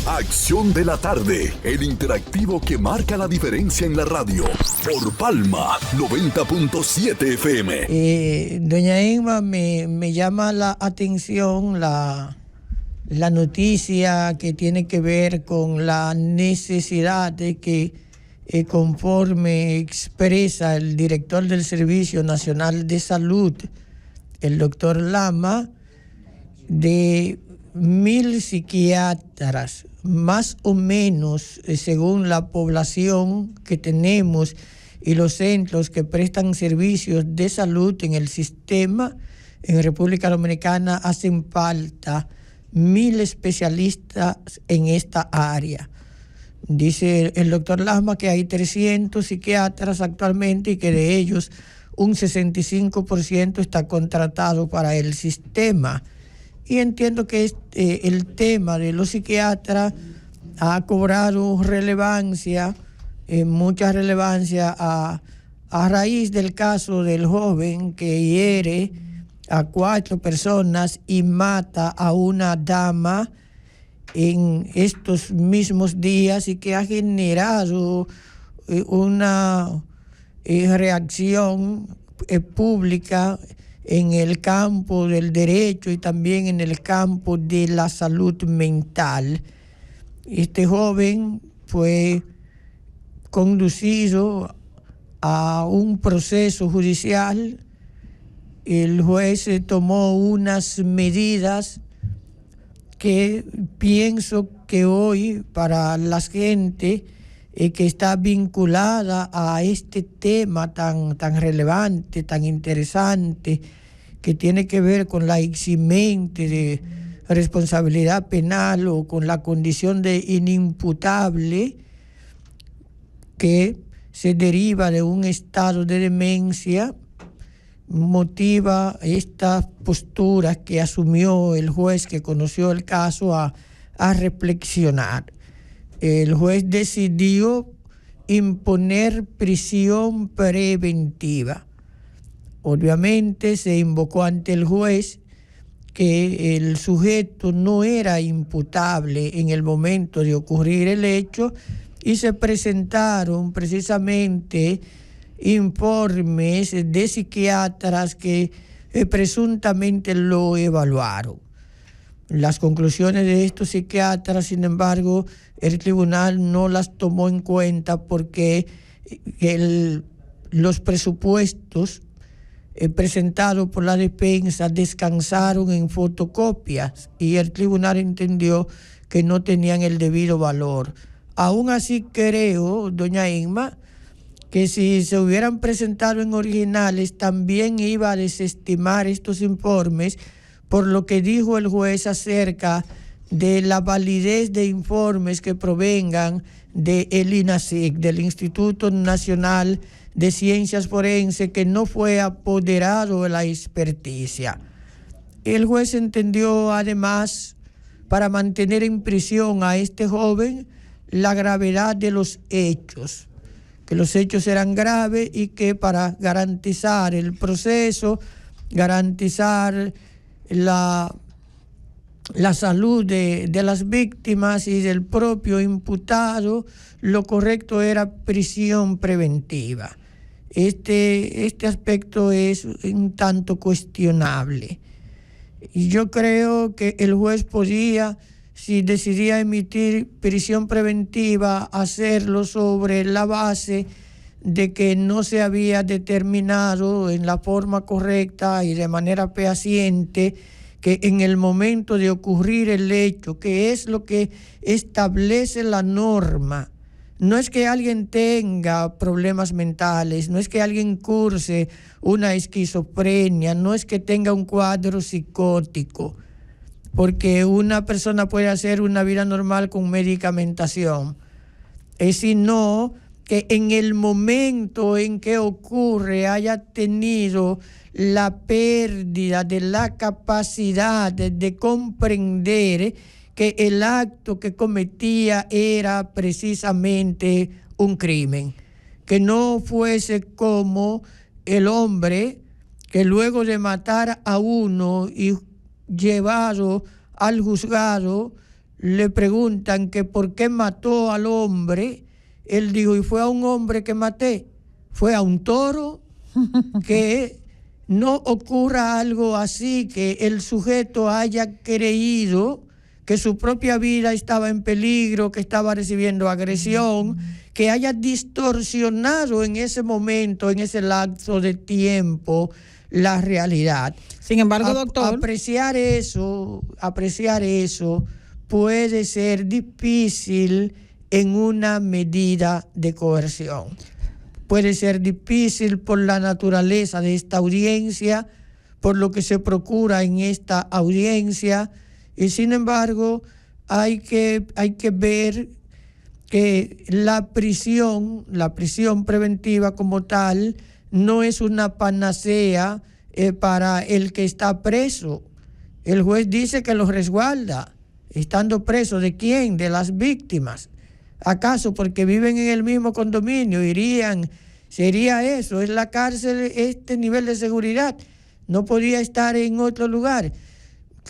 Acción de la tarde, el interactivo que marca la diferencia en la radio. Por Palma 90.7 FM. Doña Emma, me llama la atención la noticia que tiene que ver con la necesidad de que, conforme expresa el director del Servicio Nacional de Salud, el doctor Lama, de 1,000 psiquiatras, más o menos, según la población que tenemos y los centros que prestan servicios de salud en el sistema, en República Dominicana hacen falta 1,000 especialistas en esta área. Dice el doctor Lama que hay 300 psiquiatras actualmente y que de ellos un 65% está contratado para el sistema. Y entiendo que el tema de los psiquiatras ha cobrado relevancia, mucha relevancia a raíz del caso del joven que hiere a 4 personas y mata a una dama en estos mismos días y que ha generado una reacción pública en el campo del derecho y también en el campo de la salud mental. Este joven fue conducido a un proceso judicial. El juez tomó unas medidas que pienso que hoy para la gente que está vinculada a este tema tan relevante, tan interesante, que tiene que ver con la eximente de responsabilidad penal o con la condición de inimputable que se deriva de un estado de demencia, motiva estas posturas que asumió el juez que conoció el caso a reflexionar. El juez decidió imponer prisión preventiva. Obviamente se invocó ante el juez que el sujeto no era imputable en el momento de ocurrir el hecho y se presentaron precisamente informes de psiquiatras que presuntamente lo evaluaron. Las conclusiones de estos psiquiatras, sin embargo, el tribunal no las tomó en cuenta porque los presupuestos presentados por la defensa descansaron en fotocopias y el tribunal entendió que no tenían el debido valor. Aún así creo, doña Emma, que si se hubieran presentado en originales también iba a desestimar estos informes por lo que dijo el juez acerca de la validez de informes que provengan del INACIC, del Instituto Nacional de Ciencias Forenses, que no fue apoderado de la experticia. El juez entendió además, para mantener en prisión a este joven, la gravedad de los hechos, que los hechos eran graves y que para garantizar el proceso, garantizar la salud de las víctimas y del propio imputado, lo correcto era prisión preventiva. Este aspecto es un tanto cuestionable. Y yo creo que el juez podía, si decidía emitir prisión preventiva, hacerlo sobre la base de que no se había determinado en la forma correcta y de manera fehaciente que en el momento de ocurrir el hecho, que es lo que establece la norma, no es que alguien tenga problemas mentales, no es que alguien curse una esquizofrenia, no es que tenga un cuadro psicótico, porque una persona puede hacer una vida normal con medicamentación, sino que en el momento en que ocurre haya tenido la pérdida de la capacidad de comprender que el acto que cometía era precisamente un crimen, que no fuese como el hombre que luego de matar a uno y llevado al juzgado le preguntan que por qué mató al hombre, él dijo, y fue a un hombre que maté, fue a un toro. Que no ocurra algo así, que el sujeto haya creído que su propia vida estaba en peligro, que estaba recibiendo agresión, que haya distorsionado en ese momento, en ese lapso de tiempo, la realidad. Sin embargo, doctor, apreciar eso puede ser difícil en una medida de coerción. Puede ser difícil por la naturaleza de esta audiencia, por lo que se procura en esta audiencia, y sin embargo hay que ver que la prisión preventiva como tal no es una panacea para el que está preso. El juez dice que los resguarda, estando preso. ¿De quién? De las víctimas. ¿Acaso porque viven en el mismo condominio sería eso? ¿Es la cárcel este nivel de seguridad? ¿No podría estar en otro lugar?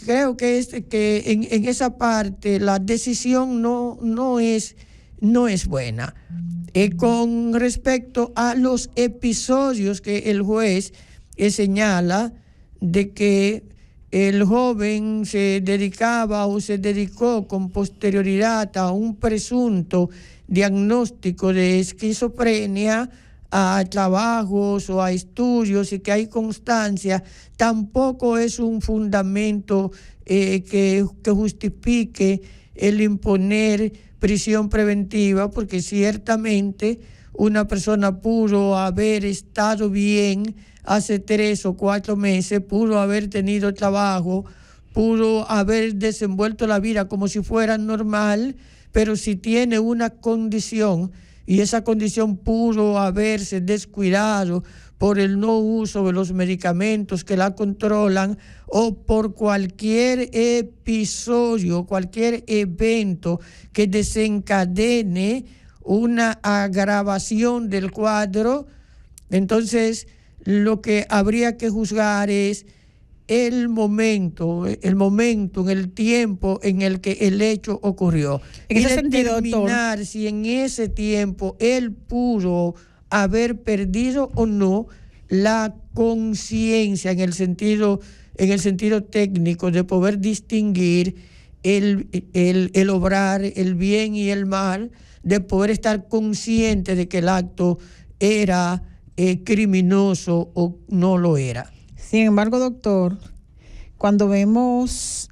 Creo que en esa parte la decisión no es buena. Con respecto a los episodios que el juez señala de que el joven se dedicó con posterioridad a un presunto diagnóstico de esquizofrenia, a trabajos o a estudios, y que hay constancia, tampoco es un fundamento que justifique el imponer prisión preventiva, porque ciertamente una persona pudo haber estado bien hace 3 o 4 meses, pudo haber tenido trabajo, pudo haber desenvuelto la vida como si fuera normal, pero si tiene una condición, y esa condición pudo haberse descuidado por el no uso de los medicamentos que la controlan, o por cualquier episodio, cualquier evento que desencadene una agravación del cuadro, entonces lo que habría que juzgar es el momento, en el tiempo en el que el hecho ocurrió. En ese sentido, determinar, doctor, si en ese tiempo él pudo haber perdido o no la conciencia en el sentido técnico de poder distinguir el obrar, el bien y el mal, de poder estar consciente de que el acto era criminoso o no lo era. Sin embargo, doctor, cuando vemos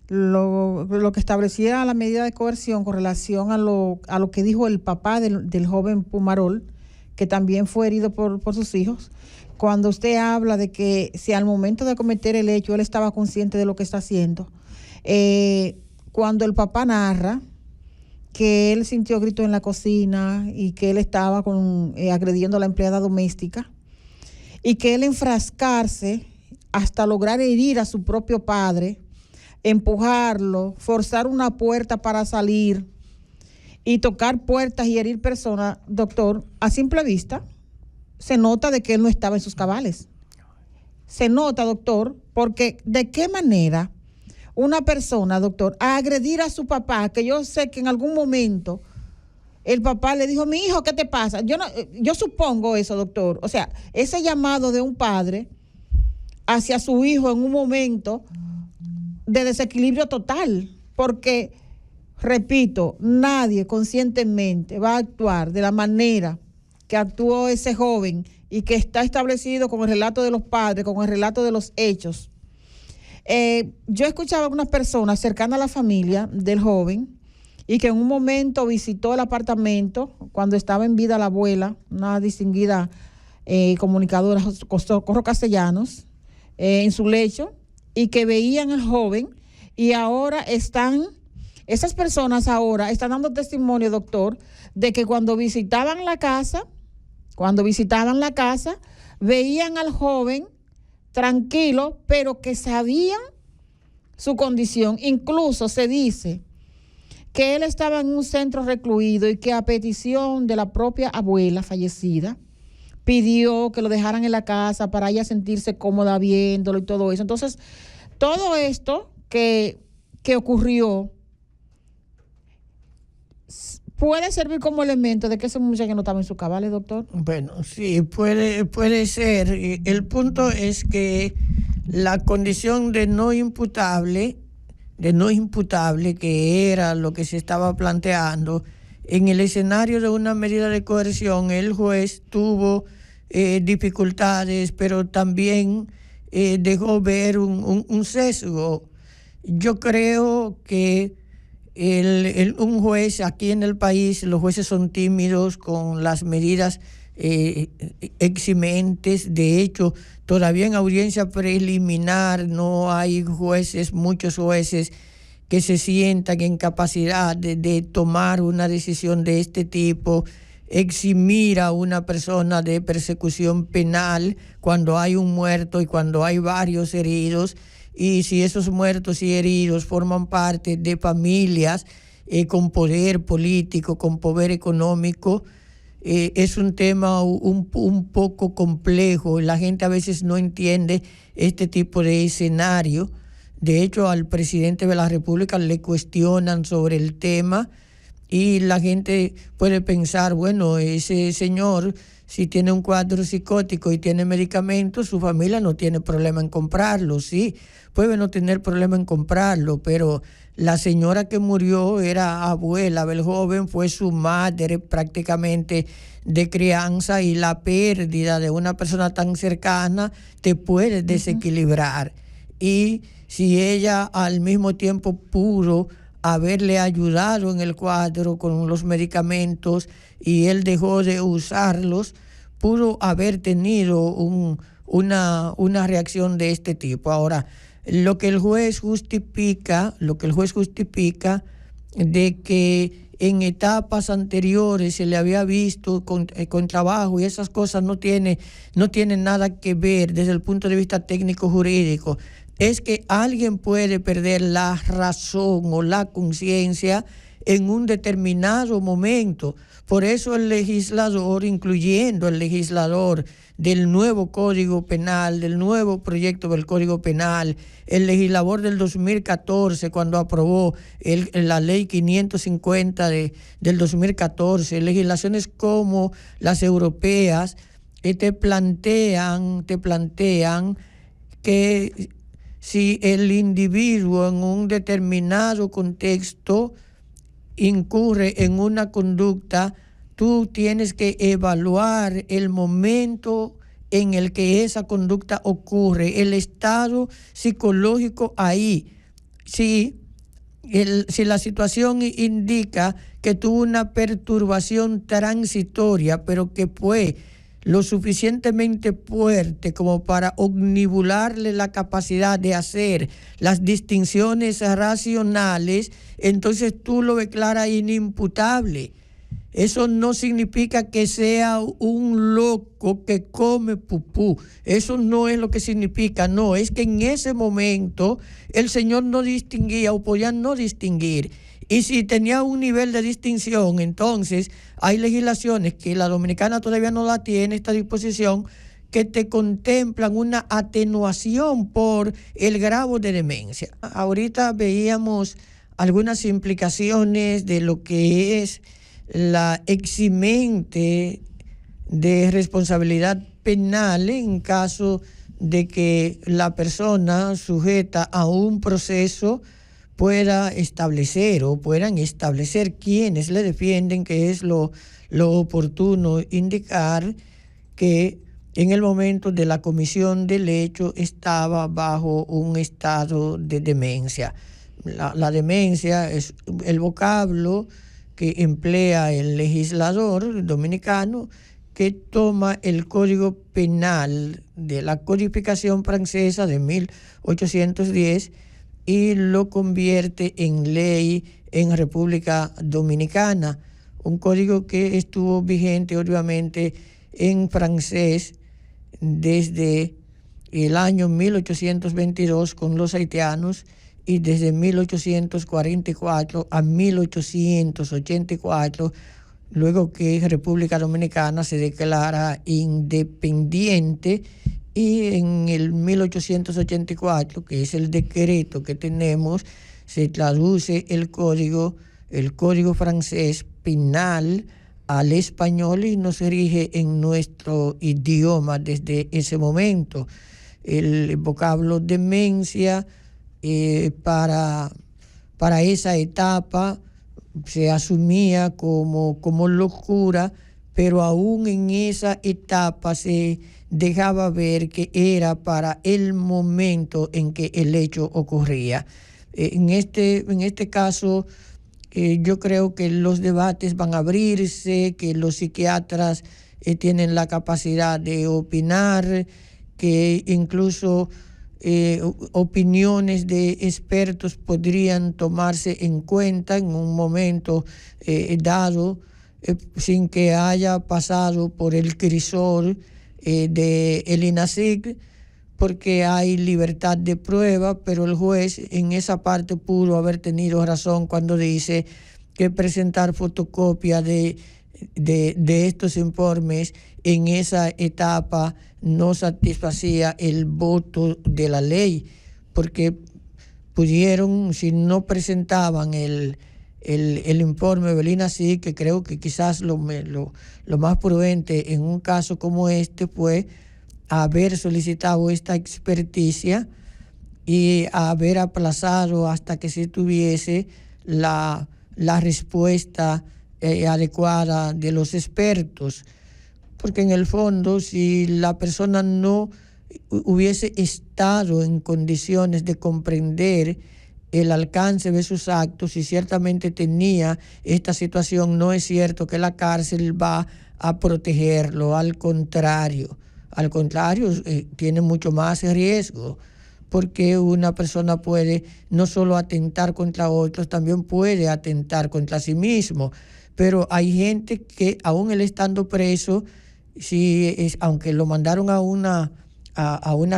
lo que establecía la medida de coerción con relación a lo que dijo el papá del joven Pumarol, que también fue herido por sus hijos, cuando usted habla de que si al momento de cometer el hecho él estaba consciente de lo que está haciendo, cuando el papá narra que él sintió gritos en la cocina y que él estaba agrediendo a la empleada doméstica, y que él enfrascarse hasta lograr herir a su propio padre, empujarlo, forzar una puerta para salir y tocar puertas y herir personas, doctor, a simple vista se nota de que él no estaba en sus cabales. Se nota, doctor, porque ¿de qué manera una persona, doctor, a agredir a su papá, que yo sé que en algún momento el papá le dijo, mi hijo, ¿qué te pasa? Yo supongo eso, doctor. O sea, ese llamado de un padre hacia su hijo en un momento de desequilibrio total, porque, repito, nadie conscientemente va a actuar de la manera que actuó ese joven y que está establecido con el relato de los padres, con el relato de los hechos. Yo escuchaba a algunas personas cercanas a la familia del joven y que en un momento visitó el apartamento cuando estaba en vida la abuela, una distinguida comunicadora, Socorro Castellanos, en su lecho, y que veían al joven, y ahora esas personas ahora están dando testimonio, doctor, de que cuando visitaban la casa, veían al joven tranquilo, pero que sabían su condición. Incluso se dice que él estaba en un centro recluido y que a petición de la propia abuela fallecida pidió que lo dejaran en la casa para ella sentirse cómoda viéndolo y todo eso. Entonces, todo esto que que ocurrió puede servir como elemento de que ese muchacho no estaba en su cabales, doctor? Bueno, sí, puede ser. El punto es que la condición de no imputable, que era lo que se estaba planteando, en el escenario de una medida de coerción, el juez tuvo dificultades, pero también dejó ver un sesgo. Yo creo que un juez aquí en el país, los jueces son tímidos con las medidas eximentes. De hecho, todavía en audiencia preliminar no hay muchos jueces que se sientan en capacidad de tomar una decisión de este tipo, eximir a una persona de persecución penal cuando hay un muerto y cuando hay varios heridos. Y si esos muertos y heridos forman parte de familias con poder político, con poder económico, es un tema un poco complejo. La gente a veces no entiende este tipo de escenario. De hecho, al presidente de la República le cuestionan sobre el tema y la gente puede pensar, bueno, ese señor, si tiene un cuadro psicótico y tiene medicamentos, su familia no tiene problema en comprarlo, sí, puede no tener problema en comprarlo, pero la señora que murió era abuela del joven, fue su madre prácticamente de crianza, y la pérdida de una persona tan cercana te puede desequilibrar. Y si ella al mismo tiempo pudo haberle ayudado en el cuadro con los medicamentos y él dejó de usarlos, pudo haber tenido una reacción de este tipo. Ahora, lo que el juez justifica de que en etapas anteriores se le había visto con trabajo y esas cosas no tienen nada que ver desde el punto de vista técnico jurídico. Es que alguien puede perder la razón o la conciencia en un determinado momento. Por eso el legislador, incluyendo el legislador del nuevo Código Penal, del nuevo proyecto del Código Penal, el legislador del 2014, cuando aprobó la ley 550 del 2014, legislaciones como las europeas, te plantean que si el individuo en un determinado contexto incurre en una conducta, tú tienes que evaluar el momento en el que esa conducta ocurre, el estado psicológico ahí. Si la situación indica que tuvo una perturbación transitoria, pero que fue lo suficientemente fuerte como para omnibularle la capacidad de hacer las distinciones racionales, entonces tú lo declaras inimputable. Eso no significa que sea un loco que come pupú. Eso no es lo que significa. No, es que en ese momento el señor no distinguía o podía no distinguir. Y si tenía un nivel de distinción, entonces hay legislaciones que la dominicana todavía no la tiene, esta disposición, que te contemplan una atenuación por el grado de demencia. Ahorita veíamos algunas implicaciones de lo que es la eximente de responsabilidad penal en caso de que la persona sujeta a un proceso puedan establecer quienes le defienden que es lo oportuno indicar que en el momento de la comisión del hecho estaba bajo un estado de demencia. La demencia es el vocablo que emplea el legislador dominicano, que toma el Código Penal de la codificación francesa de 1810 y lo convierte en ley en República Dominicana. Un código que estuvo vigente obviamente en francés desde el año 1822 con los haitianos y desde 1844 a 1884, luego que República Dominicana se declara independiente, y en el 1884, que es el decreto que tenemos, se traduce el código francés penal al español y nos rige en nuestro idioma desde ese momento. El vocablo demencia para esa etapa se asumía como locura, pero aún en esa etapa se dejaba ver que era para el momento en que el hecho ocurría. En este caso, yo creo que los debates van a abrirse, que los psiquiatras tienen la capacidad de opinar, que incluso opiniones de expertos podrían tomarse en cuenta en un momento dado, sin que haya pasado por el crisol del INASIC, porque hay libertad de prueba, pero el juez en esa parte pudo haber tenido razón cuando dice que presentar fotocopia de estos informes en esa etapa no satisfacía el voto de la ley, porque pudieron, si no presentaban el informe del INASIC, que creo que quizás lo más prudente en un caso como este fue haber solicitado esta experticia y haber aplazado hasta que se tuviese la respuesta adecuada de los expertos, porque en el fondo si la persona no hubiese estado en condiciones de comprender el alcance de sus actos y ciertamente tenía esta situación, no es cierto que la cárcel va a protegerlo, al contrario, tiene mucho más riesgo, porque una persona puede no solo atentar contra otros, también puede atentar contra sí mismo. Pero hay gente que aún él estando preso, aunque lo mandaron a una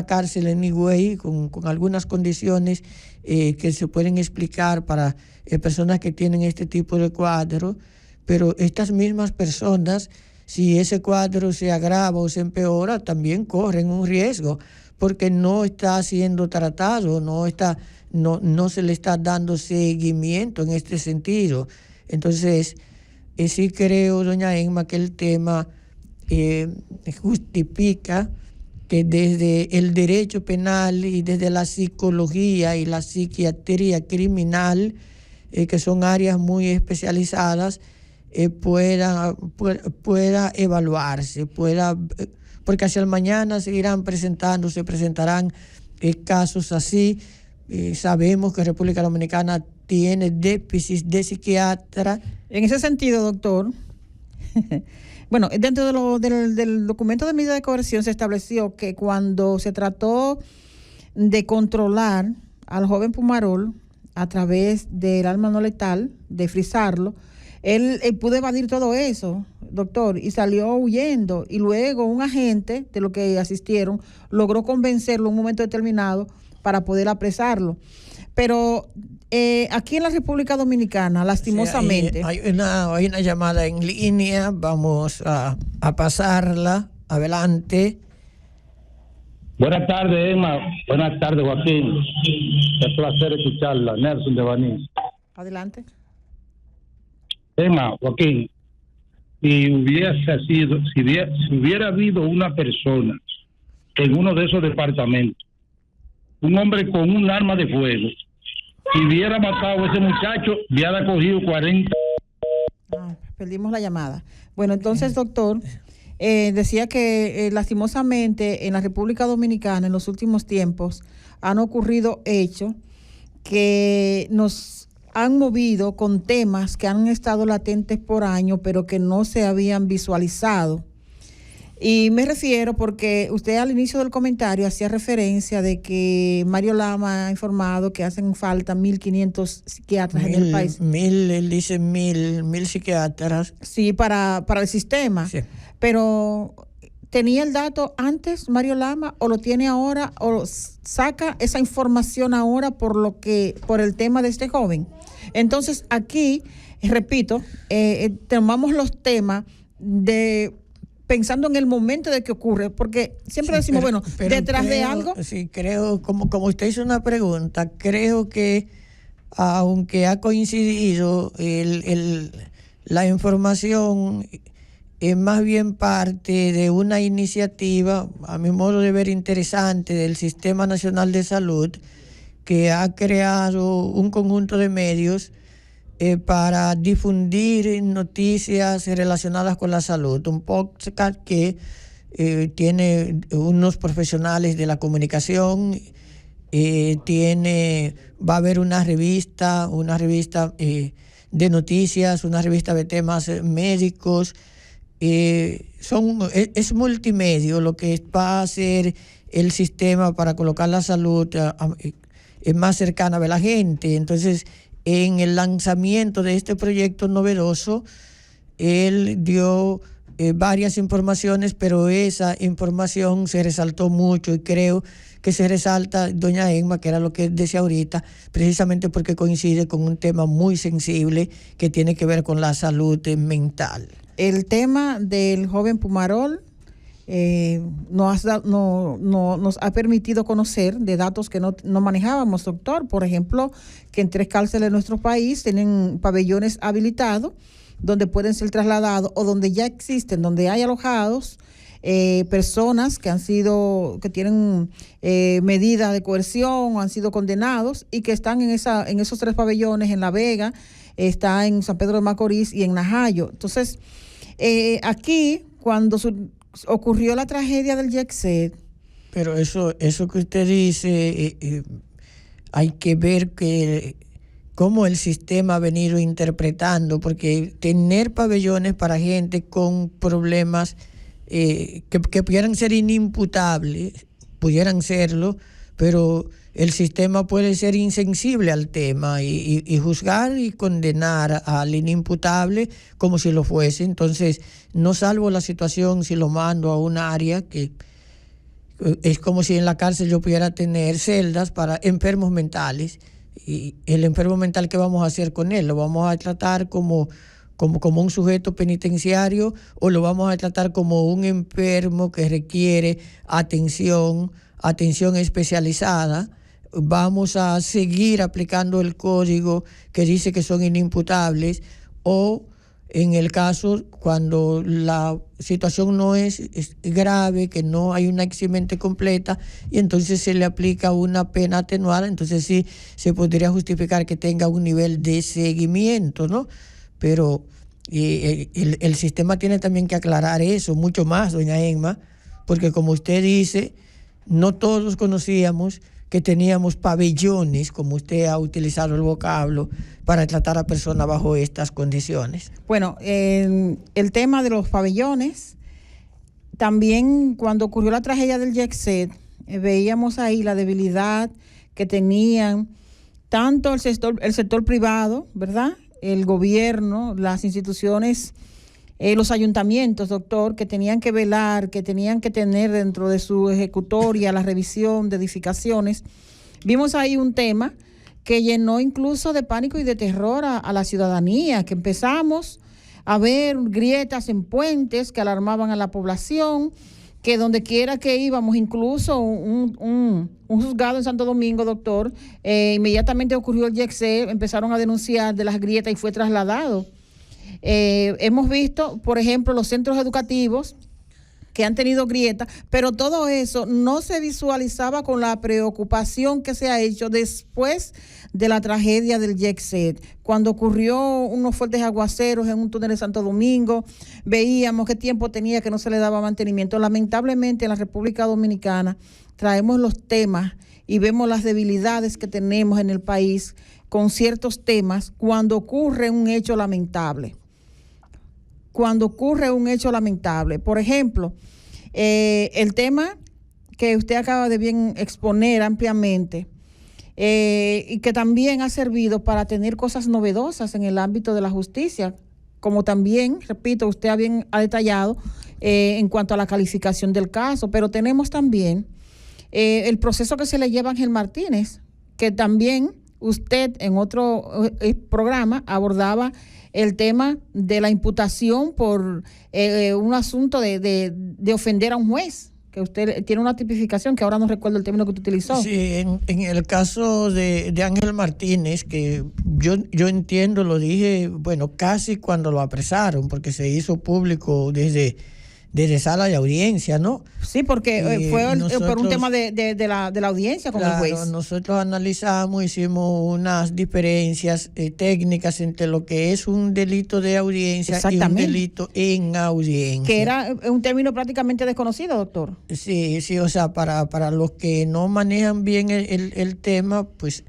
cárcel en Higüey con algunas condiciones que se pueden explicar para personas que tienen este tipo de cuadro, pero estas mismas personas, si ese cuadro se agrava o se empeora, también corren un riesgo, porque no está siendo tratado, no se le está dando seguimiento en este sentido. Entonces, sí creo, doña Emma, que el tema justifica que desde el derecho penal y desde la psicología y la psiquiatría criminal, que son áreas muy especializadas, pueda evaluarse, porque hacia el mañana se presentarán casos así. Sabemos que República Dominicana tiene déficit de psiquiatra. En ese sentido, doctor, bueno, dentro del documento de medida de coerción se estableció que cuando se trató de controlar al joven Pumarol a través del arma no letal, de frisarlo, él pudo evadir todo eso, doctor, y salió huyendo. Y luego un agente de los que asistieron logró convencerlo en un momento determinado para poder apresarlo. Pero aquí en la República Dominicana, lastimosamente... Hay una llamada en línea, vamos a pasarla. Adelante. Buenas tardes, Emma. Buenas tardes, Joaquín. Es un placer escucharla. Nelson de Baní. Adelante. Emma, Joaquín, si hubiera habido una persona en uno de esos departamentos, un hombre con un arma de fuego, si hubiera matado a ese muchacho, hubiera cogido 40. Perdimos la llamada. Bueno, entonces, doctor, decía que lastimosamente en la República Dominicana en los últimos tiempos han ocurrido hechos que nos han movido con temas que han estado latentes por años, pero que no se habían visualizado. Y me refiero porque usted al inicio del comentario hacía referencia de que Mario Lama ha informado que hacen falta 1.500 psiquiatras en el país. Él dice 1.000 psiquiatras. Sí, para el sistema. Sí. Pero, ¿tenía el dato antes Mario Lama o lo tiene ahora o saca esa información ahora por el tema de este joven? Entonces, aquí, repito, tomamos los temas pensando en el momento de que ocurre, porque siempre decimos, detrás de algo. Sí, creo, como usted hizo una pregunta, creo que aunque ha coincidido la información, es más bien parte de una iniciativa, a mi modo de ver interesante, del Sistema Nacional de Salud, que ha creado un conjunto de medios para difundir noticias relacionadas con la salud. Un podcast que tiene unos profesionales de la comunicación, va a haber una revista de noticias, una revista de temas médicos. Es multimedio lo que va a hacer el sistema para colocar la salud más cercana de la gente. Entonces, en el lanzamiento de este proyecto novedoso, él dio varias informaciones, pero esa información se resaltó mucho, y creo que se resalta, doña Emma, que era lo que decía ahorita, precisamente porque coincide con un tema muy sensible que tiene que ver con la salud mental. El tema del joven Pumarol nos ha permitido conocer de datos que no manejábamos, doctor. Por ejemplo, que en 3 cárceles de nuestro país tienen pabellones habilitados donde pueden ser trasladados, o donde ya existen, donde hay alojados personas que tienen medida de coerción o han sido condenados, y que están en esos 3 pabellones, en La Vega, está en San Pedro de Macorís y en Najayo. Entonces, aquí, cuando ocurrió la tragedia del YECSED. Pero eso que usted dice, hay que ver cómo el sistema ha venido interpretando, porque tener pabellones para gente con problemas que pudieran ser inimputables, pudieran serlo, pero el sistema puede ser insensible al tema y juzgar y condenar al inimputable como si lo fuese. Entonces, no salvo la situación si lo mando a un área que es como si en la cárcel yo pudiera tener celdas para enfermos mentales, y el enfermo mental, ¿qué vamos a hacer con él? ¿Lo vamos a tratar como un sujeto penitenciario, o lo vamos a tratar como un enfermo que requiere atención especializada? Vamos a seguir aplicando el código que dice que son inimputables, o en el caso cuando la situación no es grave, que no hay una eximente completa, y entonces se le aplica una pena atenuada, entonces sí se podría justificar que tenga un nivel de seguimiento, ¿no? Pero el sistema tiene también que aclarar eso mucho más, doña Emma, porque como usted dice, no todos conocíamos que teníamos pabellones, como usted ha utilizado el vocablo, para tratar a personas bajo estas condiciones. Bueno, el tema de los pabellones, también cuando ocurrió la tragedia del YECSED, veíamos ahí la debilidad que tenían tanto el sector privado, ¿verdad?, el gobierno, las instituciones, los ayuntamientos, doctor, que tenían que velar, que tenían que tener dentro de su ejecutoria la revisión de edificaciones. Vimos ahí un tema que llenó incluso de pánico y de terror a la ciudadanía, que empezamos a ver grietas en puentes que alarmaban a la población, que donde quiera que íbamos, incluso un juzgado en Santo Domingo, doctor, inmediatamente ocurrió el YECSED, empezaron a denunciar de las grietas y fue trasladado. Hemos visto, por ejemplo, los centros educativos que han tenido grietas, pero todo eso no se visualizaba con la preocupación que se ha hecho después de la tragedia del YECSED. Cuando ocurrió unos fuertes aguaceros en un túnel de Santo Domingo, veíamos qué tiempo tenía que no se le daba mantenimiento. Lamentablemente en la República Dominicana traemos los temas y vemos las debilidades que tenemos en el país con ciertos temas cuando ocurre un hecho lamentable. Por ejemplo, el tema que usted acaba de bien exponer ampliamente, y que también ha servido para tener cosas novedosas en el ámbito de la justicia, como también, repito, usted ha detallado en cuanto a la calificación del caso, pero tenemos también el proceso que se le lleva a Ángel Martínez, que también usted en otro programa abordaba el tema de la imputación por un asunto de ofender a un juez, que usted tiene una tipificación que ahora no recuerdo el término que usted utilizó. Sí, en el caso de Ángel Martínez, que yo entiendo, lo dije, bueno, casi cuando lo apresaron, porque se hizo público desde sala de audiencia, ¿no? Sí, porque fue por un tema de la audiencia con el juez. Nosotros analizamos, hicimos unas diferencias técnicas entre lo que es un delito de audiencia y un delito en audiencia. Que era un término prácticamente desconocido, doctor. Sí, o sea, para los que no manejan bien el tema, pues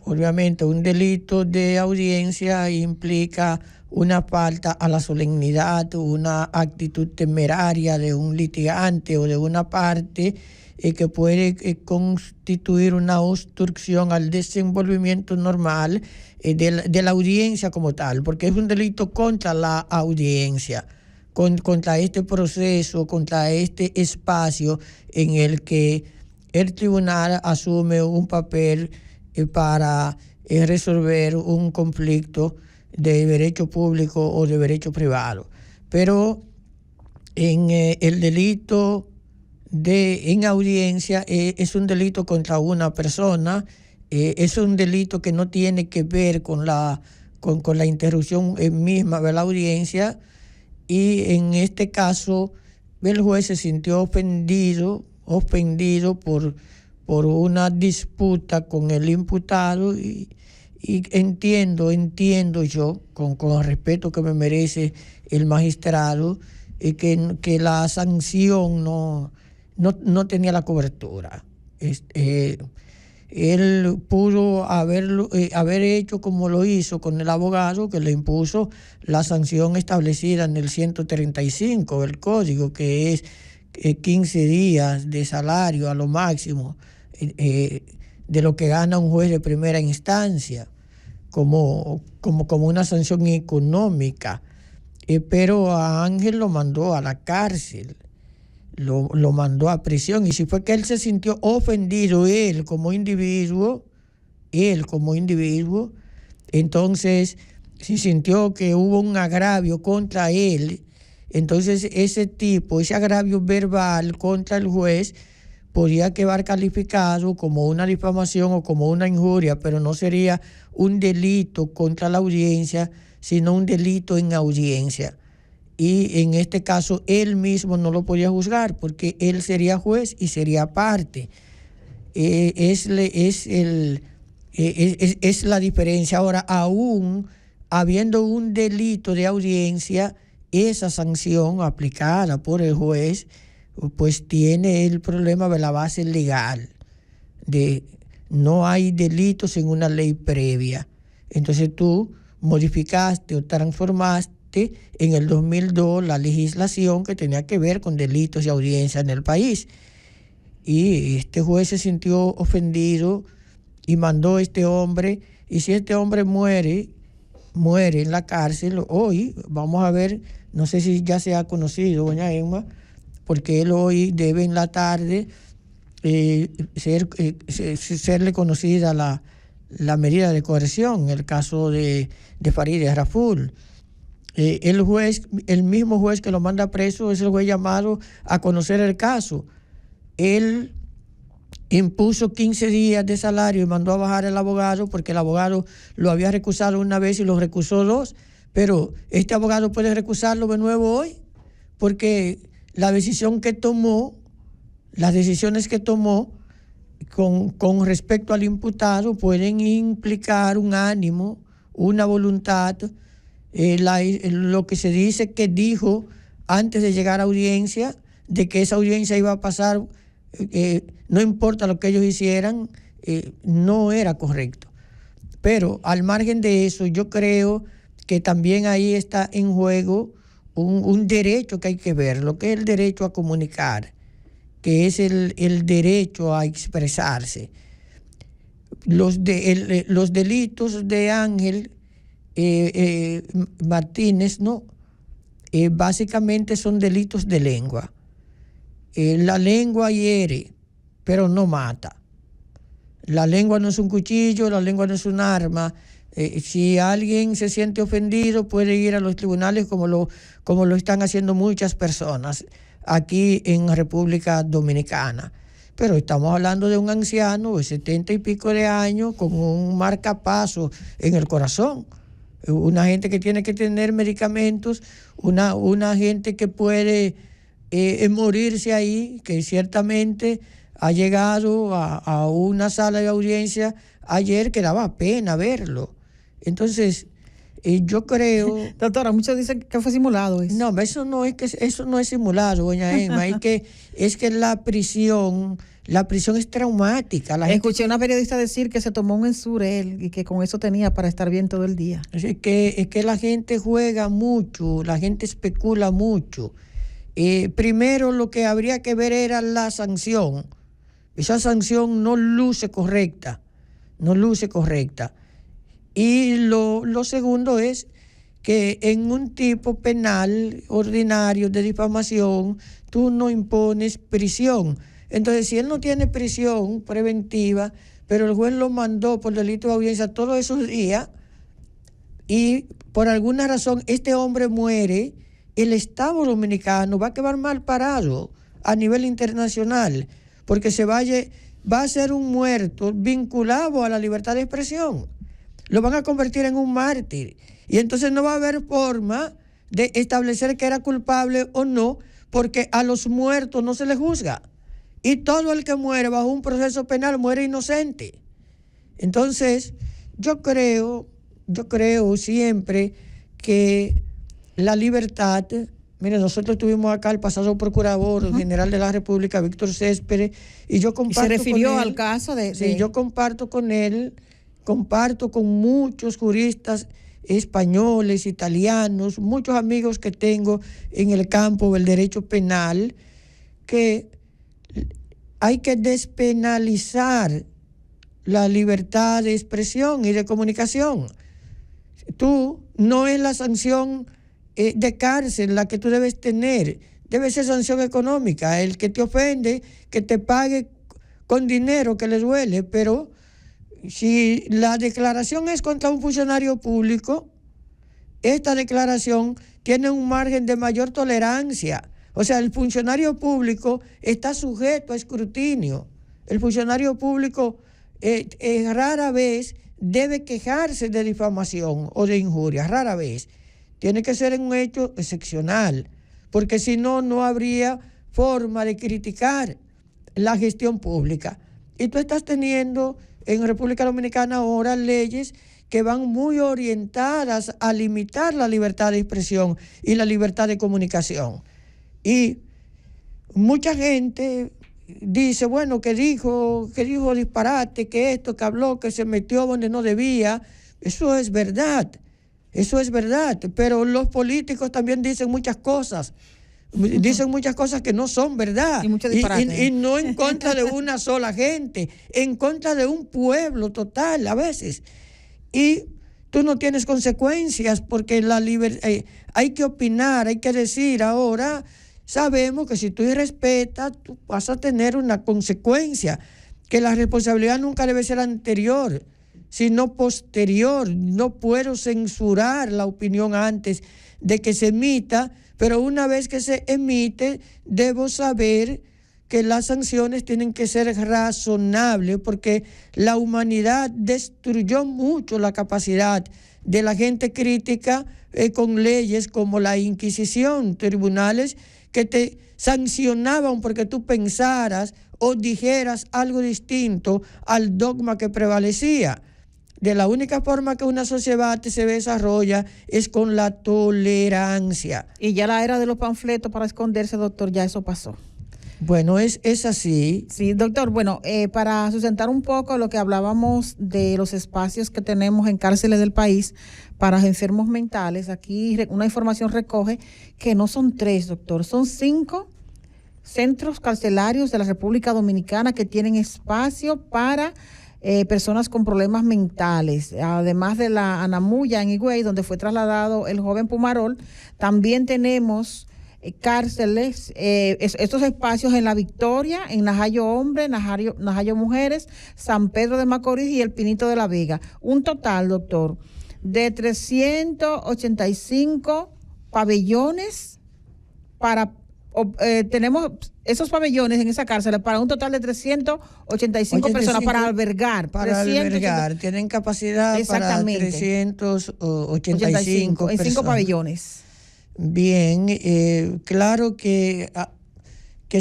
obviamente un delito de audiencia implica una falta a la solemnidad, una actitud temeraria de un litigante o de una parte que puede constituir una obstrucción al desenvolvimiento normal de la audiencia como tal, porque es un delito contra la audiencia, contra este proceso, contra este espacio en el que el tribunal asume un papel para resolver un conflicto de derecho público o de derecho privado. Pero en el delito en audiencia es un delito contra una persona, es un delito que no tiene que ver con la interrupción misma de la audiencia, y en este caso el juez se sintió ofendido por una disputa con el imputado, y entiendo yo, con el respeto que me merece el magistrado, que la sanción no tenía la cobertura. Él pudo haber hecho como lo hizo con el abogado, que le impuso la sanción establecida en el 135 del código, que es 15 días de salario a lo máximo de lo que gana un juez de primera instancia, como una sanción económica. Pero a Ángel lo mandó a la cárcel, lo mandó a prisión, y si fue que él se sintió ofendido, él como individuo, entonces si sintió que hubo un agravio contra él, entonces ese agravio verbal contra el juez podría quedar calificado como una difamación o como una injuria, pero no sería un delito contra la audiencia, sino un delito en audiencia. Y en este caso él mismo no lo podía juzgar, porque él sería juez y sería parte. Es la diferencia. Ahora, aún habiendo un delito de audiencia, esa sanción aplicada por el juez pues tiene el problema de la base legal, de no hay delitos en una ley previa. Entonces tú modificaste o transformaste en el 2002 la legislación que tenía que ver con delitos de audiencia en el país. Y este juez se sintió ofendido y mandó a este hombre, y si este hombre muere en la cárcel, hoy vamos a ver, no sé si ya se ha conocido, doña Emma, porque él hoy debe en la tarde serle conocida la medida de coerción en el caso de Farideh Raful. El mismo juez que lo manda preso es el juez llamado a conocer el caso. Él impuso 15 días de salario y mandó a bajar al abogado, porque el abogado lo había recusado una vez y lo recusó 2, pero este abogado puede recusarlo de nuevo hoy, porque las decisiones que tomó con respecto al imputado pueden implicar un ánimo, una voluntad, lo que se dice que dijo antes de llegar a audiencia, de que esa audiencia iba a pasar, no importa lo que ellos hicieran, no era correcto. Pero al margen de eso, yo creo que también ahí está en juego un derecho que hay que ver, lo que es el derecho a comunicar, que es el derecho a expresarse. Los delitos de Ángel Martínez, básicamente son delitos de lengua. La lengua hiere, pero no mata. La lengua no es un cuchillo, la lengua no es un arma. Si alguien se siente ofendido, puede ir a los tribunales como lo están haciendo muchas personas. aquí en República Dominicana. Pero estamos hablando de un anciano de 70 y pico de años con un marcapaso en el corazón. Una gente que tiene que tener medicamentos, una gente que puede morirse ahí, que ciertamente ha llegado a una sala de audiencia ayer que daba pena verlo. Entonces, yo creo... Doctora, muchos dicen que fue simulado eso. No, eso no es simulado, doña Emma. es que la prisión es traumática. Escuché a una periodista decir que se tomó un Ensurel y que con eso tenía para estar bien todo el día. Es que la gente juega mucho, la gente especula mucho. Primero lo que habría que ver era la sanción. Esa sanción no luce correcta. Y lo segundo es que en un tipo penal ordinario de difamación tú no impones prisión. Entonces, si él no tiene prisión preventiva, pero el juez lo mandó por delito de audiencia todos esos días y por alguna razón este hombre muere, el Estado dominicano va a quedar mal parado a nivel internacional porque va a ser un muerto vinculado a la libertad de expresión. Lo van a convertir en un mártir. Y entonces no va a haber forma de establecer que era culpable o no, porque a los muertos no se les juzga. Y todo el que muere bajo un proceso penal muere inocente. Entonces, yo creo siempre que la libertad... Mire, nosotros tuvimos acá el pasado procurador general de la República, Víctor Céspedes, y yo comparto se refirió con él, al caso de... Sí, yo comparto con él, comparto con muchos juristas españoles, italianos, muchos amigos que tengo en el campo del derecho penal, que hay que despenalizar la libertad de expresión y de comunicación. No es la sanción de cárcel la que tú debes tener, debe ser sanción económica. El que te ofende, que te pague con dinero que le duele, pero si la declaración es contra un funcionario público, esta declaración tiene un margen de mayor tolerancia. O sea, el funcionario público está sujeto a escrutinio. El funcionario público rara vez debe quejarse de difamación o de injuria, rara vez. Tiene que ser en un hecho excepcional, porque si no, no habría forma de criticar la gestión pública. Y tú estás teniendo en República Dominicana ahora leyes que van muy orientadas a limitar la libertad de expresión y la libertad de comunicación. Y mucha gente dice, bueno, que dijo disparate, que esto, que habló, que se metió donde no debía. Eso es verdad, pero los políticos también dicen muchas cosas. Dicen muchas cosas que no son verdad. Y no en contra de una sola gente, en contra de un pueblo total a veces. Y tú no tienes consecuencias porque hay que opinar, hay que decir. Ahora sabemos que si tú irrespetas, tú vas a tener una consecuencia, que la responsabilidad nunca debe ser anterior, sino posterior. No puedo censurar la opinión antes de que se emita, pero una vez que se emite, debo saber que las sanciones tienen que ser razonables, porque la humanidad destruyó mucho la capacidad de la gente crítica con leyes como la Inquisición, tribunales que te sancionaban porque tú pensaras o dijeras algo distinto al dogma que prevalecía. De la única forma que una sociedad se desarrolla es con la tolerancia. Y ya la era de los panfletos para esconderse, doctor, ya eso pasó. Bueno, es así. Sí, doctor, bueno, para sustentar un poco lo que hablábamos de los espacios que tenemos en cárceles del país para enfermos mentales, aquí una información recoge que no son 3, doctor, son 5 centros carcelarios de la República Dominicana que tienen espacio para personas con problemas mentales. Además de la Anamuya en Higüey, donde fue trasladado el joven Pumarol, también tenemos cárceles, estos espacios en La Victoria, en Najayo Hombre, Najayo Mujeres, San Pedro de Macorís y El Pinito de la Vega. Un total, doctor, de 385 pabellones para tenemos esos pabellones en esa cárcel para un total de 385 personas para albergar. Tienen capacidad para 385 en 5 pabellones. Bien, claro que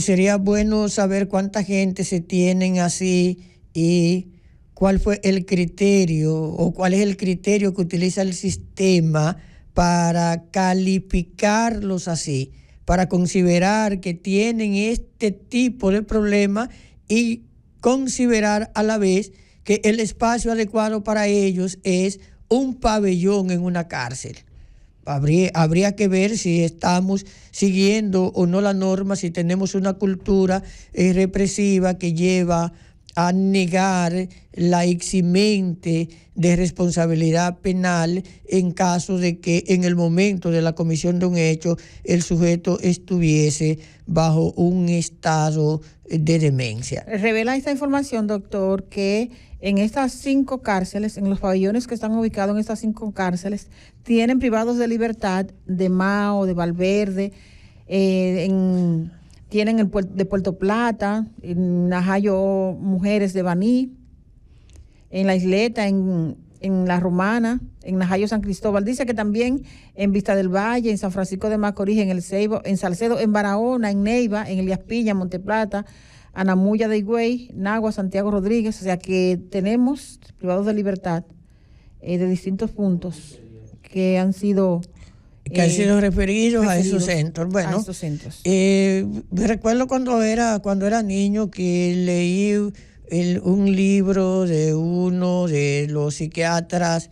sería bueno saber cuánta gente se tienen así y cuál fue el criterio o cuál es el criterio que utiliza el sistema para calificarlos así, para considerar que tienen este tipo de problema y considerar a la vez que el espacio adecuado para ellos es un pabellón en una cárcel. Habría que ver si estamos siguiendo o no la norma, si tenemos una cultura represiva que lleva a negar la eximente de responsabilidad penal en caso de que en el momento de la comisión de un hecho el sujeto estuviese bajo un estado de demencia. Revela esta información, doctor, que en estas 5 cárceles, en los pabellones que están ubicados en estas 5 cárceles, tienen privados de libertad de Mao, de Valverde, tienen de Puerto Plata, en Najayo Mujeres de Baní, en La Isleta, en La Romana, en Najayo San Cristóbal. Dice que también en Vista del Valle, en San Francisco de Macorís, en El Ceibo, en Salcedo, en Barahona, en Neiva, en Elías Piña, Monteplata, Anamuya de Higüey, Nagua, Santiago Rodríguez. O sea que tenemos privados de libertad de distintos puntos que han sido referidos a esos centros. Bueno, a esos centros. Recuerdo cuando era niño que leí un libro de uno de los psiquiatras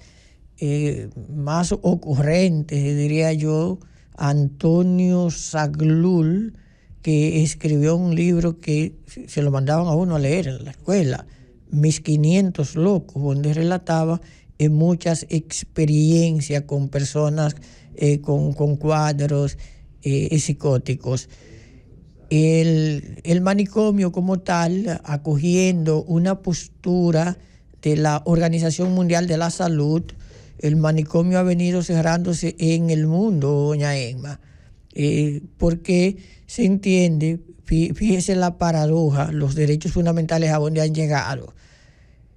más ocurrentes, diría yo, Antonio Zaglul, que escribió un libro que se lo mandaban a uno a leer en la escuela, Mis 500 locos, donde relataba muchas experiencias con personas con cuadros psicóticos. El manicomio como tal, acogiendo una postura de la Organización Mundial de la Salud, el manicomio ha venido cerrándose en el mundo, doña Emma, porque se entiende, fíjese la paradoja, los derechos fundamentales a donde han llegado.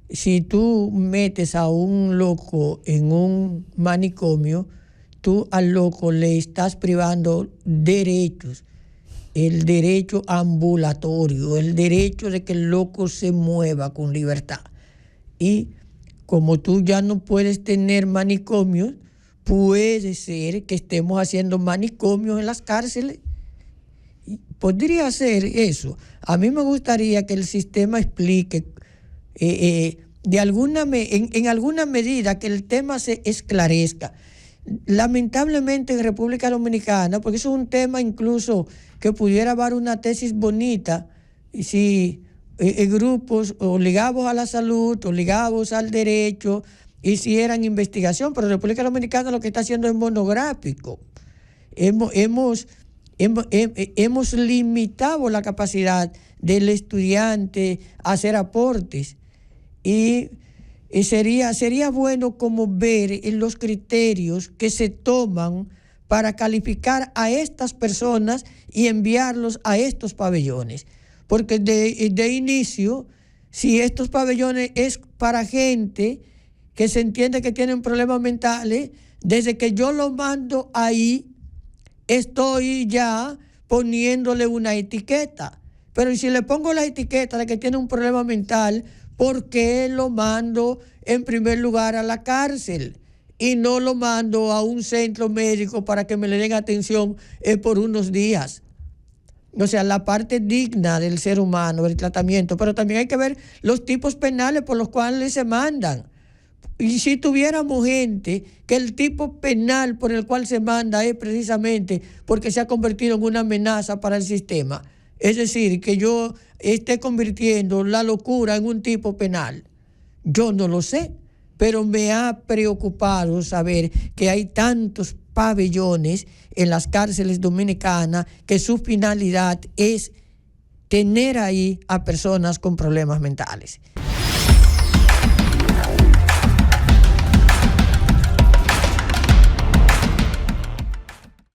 Si tú metes a un loco en un manicomio, tú al loco le estás privando derechos, el derecho ambulatorio, el derecho de que el loco se mueva con libertad. Y como tú ya no puedes tener manicomios, puede ser que estemos haciendo manicomios en las cárceles. Podría ser eso. A mí me gustaría que el sistema explique en alguna medida, que el tema se esclarezca. Lamentablemente en República Dominicana, porque eso es un tema incluso que pudiera dar una tesis bonita, si grupos o ligados a la salud o ligados al derecho hicieran investigación, pero República Dominicana lo que está haciendo es monográfico. Hemos limitado la capacidad del estudiante a hacer aportes y sería bueno como ver en los criterios que se toman para calificar a estas personas y enviarlos a estos pabellones. Porque de inicio, si estos pabellones es para gente que se entiende que tienen problemas mentales, desde que yo lo mando ahí, estoy ya poniéndole una etiqueta. Pero si le pongo la etiqueta de que tiene un problema mental, ¿por qué lo mando en primer lugar a la cárcel y no lo mando a un centro médico para que me le den atención por unos días? O sea, la parte digna del ser humano, el tratamiento, pero también hay que ver los tipos penales por los cuales se mandan. Y si tuviéramos gente que el tipo penal por el cual se manda es precisamente porque se ha convertido en una amenaza para el sistema, es decir, que yo esté convirtiendo la locura en un tipo penal, yo no lo sé, pero me ha preocupado saber que hay tantos pabellones en las cárceles dominicanas que su finalidad es tener ahí a personas con problemas mentales.